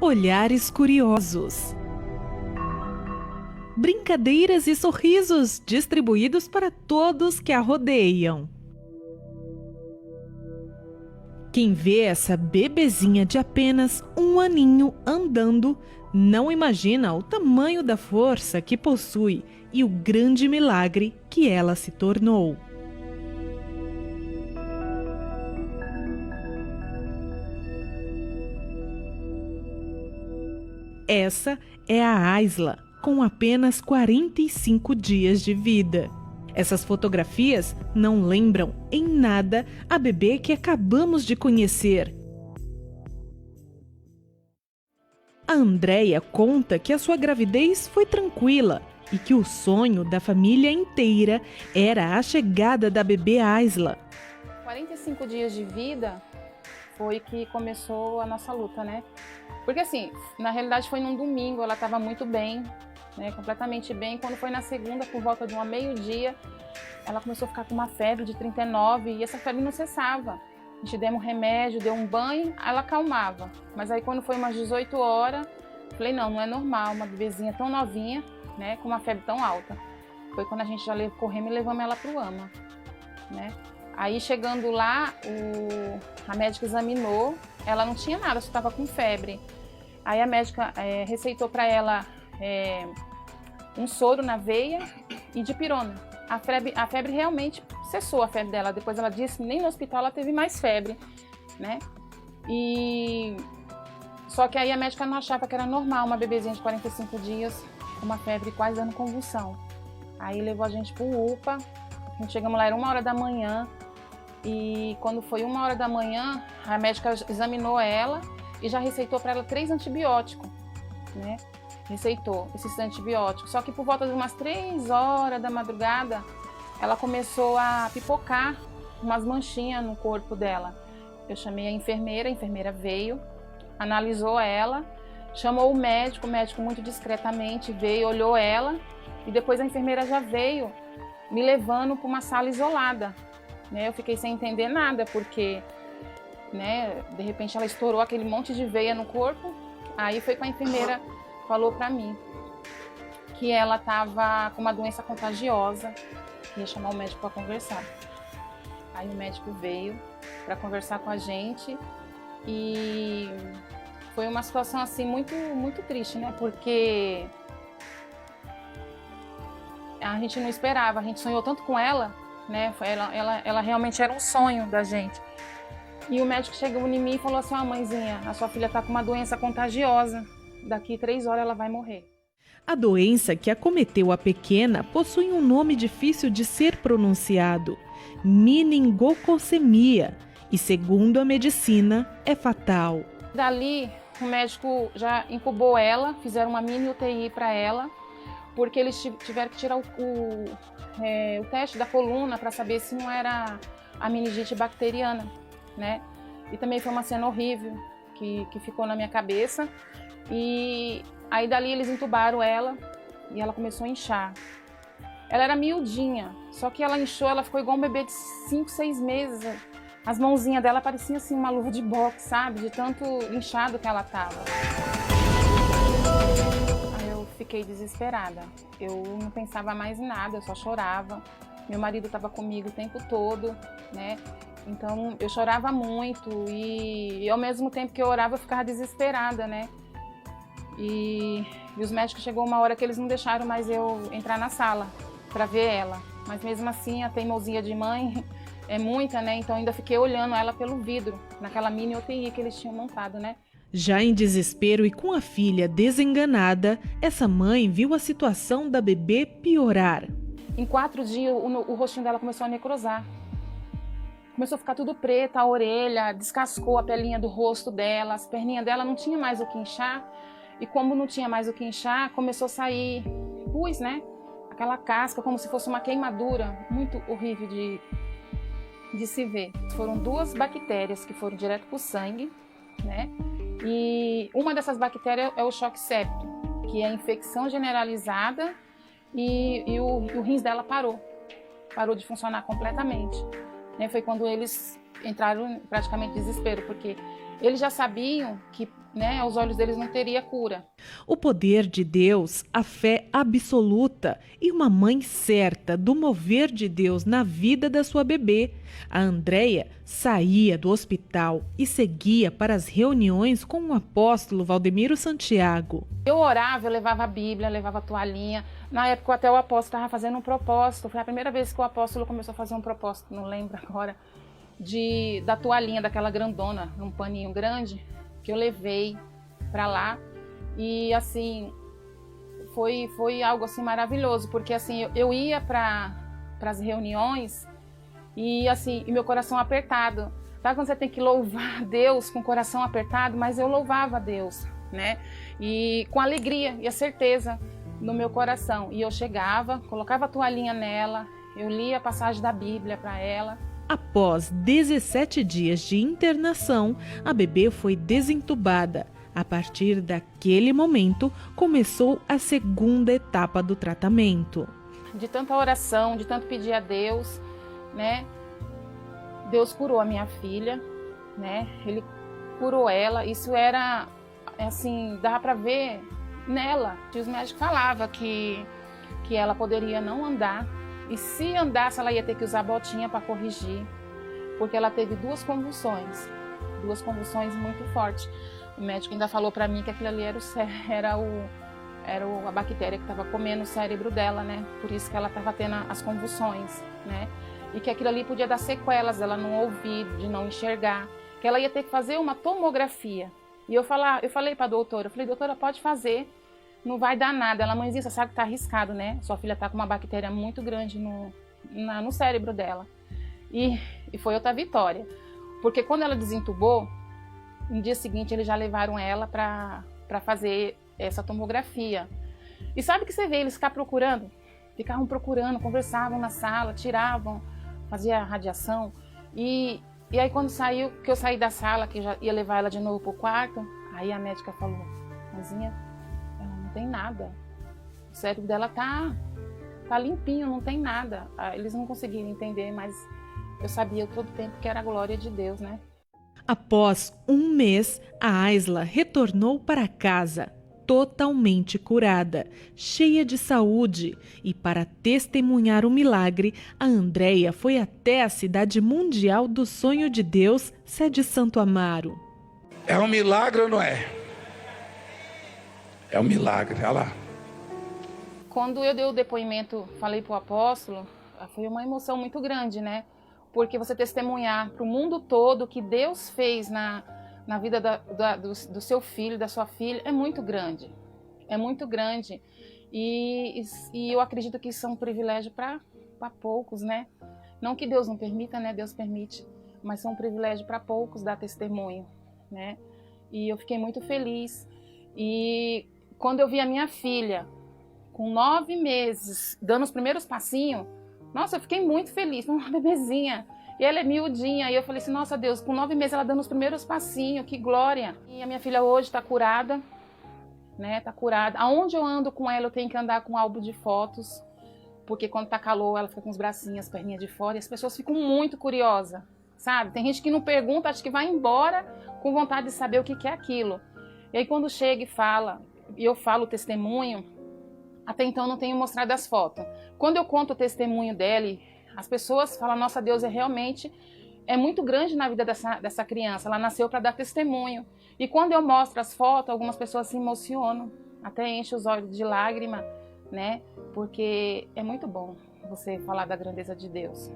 olhares curiosos, brincadeiras e sorrisos distribuídos para todos que a rodeiam. Quem vê essa bebezinha de apenas 1 aninho andando, não imagina o tamanho da força que possui e o grande milagre que ela se tornou. Essa é a Aisla, com apenas 45 dias de vida. Essas fotografias não lembram em nada a bebê que acabamos de conhecer. A Andréia conta que a sua gravidez foi tranquila e que o sonho da família inteira era a chegada da bebê Aisla. 45 dias de vida foi que começou a nossa luta, né? Porque assim, na realidade foi num domingo, ela estava muito bem, né? Completamente bem. Quando foi na segunda, por volta de meio-dia, ela começou a ficar com uma febre de 39 e essa febre não cessava. A gente deu um remédio, deu um banho, ela acalmava. Mas aí quando foi umas 18 horas, falei, não é normal, uma bebezinha tão novinha, né, com uma febre tão alta. Foi quando a gente já corremos e levamos ela para o AMA, né? Aí chegando lá, a médica examinou, ela não tinha nada, só estava com febre. Aí a médica receitou para ela um soro na veia e dipirona. A febre realmente cessou, a febre dela. Depois ela disse que nem no hospital ela teve mais febre, né? Só que aí a médica não achava que era normal uma bebezinha de 45 dias com uma febre quase dando convulsão. Aí levou a gente pro UPA, a gente chegamos lá, era 1h da manhã. E quando foi 1h da manhã, a médica examinou ela e já receitou para ela 3 antibióticos, né? Receitou esses antibióticos. Só que por volta de umas 3 horas da madrugada, ela começou a pipocar umas manchinhas no corpo dela. Eu chamei a enfermeira veio, analisou ela, chamou o médico muito discretamente veio, olhou ela e depois a enfermeira já veio me levando para uma sala isolada. Eu fiquei sem entender nada, porque de repente ela estourou aquele monte de veia no corpo. Aí foi que a enfermeira falou para mim que ela estava com uma doença contagiosa, ia chamar o médico para conversar. Aí o médico veio para conversar com a gente e foi uma situação assim muito, muito triste, né? Porque a gente não esperava, a gente sonhou tanto com ela, né? Ela realmente era um sonho da gente. E o médico chegou em mim e falou assim: mãezinha, a sua filha está com uma doença contagiosa, daqui 3 horas ela vai morrer. A doença que acometeu a pequena possui um nome difícil de ser pronunciado, meningococemia, e segundo a medicina, é fatal. Dali, o médico já incubou ela, fizeram uma mini UTI para ela, porque eles tiveram que tirar o teste da coluna para saber se não era a meningite bacteriana, né? E também foi uma cena horrível que ficou na minha cabeça. E aí dali eles entubaram ela e ela começou a inchar. Ela era miudinha, só que ela inchou, ela ficou igual um bebê de 5, 6 meses. As mãozinhas dela pareciam assim uma luva de boxe, sabe? De tanto inchado que ela tava. Aí eu fiquei desesperada. Eu não pensava mais em nada, eu só chorava. Meu marido estava comigo o tempo todo, né? Então eu chorava muito e ao mesmo tempo que eu orava eu ficava desesperada, né? E os médicos chegou uma hora que eles não deixaram mais eu entrar na sala para ver ela. Mas mesmo assim a teimosia de mãe é muita, né? Então ainda fiquei olhando ela pelo vidro, naquela mini UTI que eles tinham montado, né? Já em desespero e com a filha desenganada, essa mãe viu a situação da bebê piorar. Em 4 dias o rostinho dela começou a necrosar. Começou a ficar tudo preto, a orelha, descascou a pelinha do rosto dela, as perninhas dela não tinha mais o que inchar. E como não tinha mais o que inchar, começou a sair pus, né? Aquela casca, como se fosse uma queimadura, muito horrível de se ver. Foram 2 bactérias que foram direto para o sangue, né? E uma dessas bactérias é o choque séptico, que é a infecção generalizada e o rins dela parou de funcionar completamente. Foi quando eles entraram praticamente em desespero, porque eles já sabiam que, né, aos olhos deles não teria cura. O poder de Deus, a fé absoluta e uma mãe certa do mover de Deus na vida da sua bebê. A Andréia saía do hospital e seguia para as reuniões com o apóstolo Valdemiro Santiago. Eu orava, eu levava a Bíblia, levava a toalhinha. Na época até o apóstolo estava fazendo um propósito. Foi a primeira vez que o apóstolo começou a fazer um propósito, não lembro agora, da toalhinha, daquela grandona, num paninho grande, que eu levei para lá. E assim, foi algo assim maravilhoso, porque assim, eu ia para as reuniões e assim, e meu coração apertado. Sabe quando você tem que louvar a Deus com o coração apertado? Mas eu louvava a Deus, né? E com alegria e a certeza no meu coração. E eu chegava, colocava a toalhinha nela, eu lia a passagem da Bíblia para ela. Após 17 dias de internação, a bebê foi desentubada. A partir daquele momento, começou a segunda etapa do tratamento. De tanta oração, de tanto pedir a Deus, né? Deus curou a minha filha, né? Ele curou ela. Isso era, assim, dava para ver nela. Os médicos falavam que ela poderia não andar. E se andasse, ela ia ter que usar botinha para corrigir, porque ela teve duas convulsões muito fortes. O médico ainda falou para mim que aquilo ali era a bactéria que estava comendo o cérebro dela, né? Por isso que ela estava tendo as convulsões, né? E que aquilo ali podia dar sequelas dela não ouvir, de não enxergar, que ela ia ter que fazer uma tomografia. E eu falei para a doutora, doutora, pode fazer, não vai dar nada. Ela, mãezinha, você sabe que tá arriscado, né? Sua filha tá com uma bactéria muito grande no cérebro dela. E foi outra vitória. Porque quando ela desentubou, no dia seguinte eles já levaram ela para fazer essa tomografia. E sabe o que você vê? Eles ficavam procurando, conversavam na sala, tiravam, fazia radiação. E aí quando que eu saí da sala, que eu já ia levar ela de novo pro quarto, aí a médica falou, mãezinha, ela não tem nada. O cérebro dela tá limpinho, não tem nada. Eles não conseguiram entender, mas eu sabia todo o tempo que era a glória de Deus, né? Após um mês, a Aisla retornou para casa, totalmente curada, cheia de saúde. E para testemunhar o milagre, a Andréia foi até a cidade mundial do Sonho de Deus, sede Santo Amaro. É um milagre ou não é? É um milagre, olha lá. Quando eu dei o depoimento, falei para o apóstolo, foi uma emoção muito grande, né? Porque você testemunhar para o mundo todo o que Deus fez na vida do seu filho, da sua filha, é muito grande. É muito grande. E eu acredito que isso é um privilégio para poucos, né? Não que Deus não permita, né? Deus permite. Mas é um privilégio para poucos dar testemunho, né? E eu fiquei muito feliz. E quando eu vi a minha filha, com 9 meses, dando os primeiros passinhos, nossa, eu fiquei muito feliz, uma bebezinha. E ela é miudinha. E eu falei assim, nossa Deus, com 9 meses ela dando os primeiros passinhos, que glória. E a minha filha hoje está curada, né? Tá curada. Aonde eu ando com ela, eu tenho que andar com um álbum de fotos. Porque quando tá calor, ela fica com os bracinhos, as perninhas de fora. E as pessoas ficam muito curiosas, sabe? Tem gente que não pergunta, acha que vai embora com vontade de saber o que é aquilo. E aí quando chega e fala, e eu falo o testemunho, até então eu não tenho mostrado as fotos. Quando eu conto o testemunho dela, as pessoas falam, nossa, Deus é muito grande na vida dessa criança. Ela nasceu para dar testemunho. E quando eu mostro as fotos, algumas pessoas se emocionam, até enchem os olhos de lágrima, né? Porque é muito bom você falar da grandeza de Deus.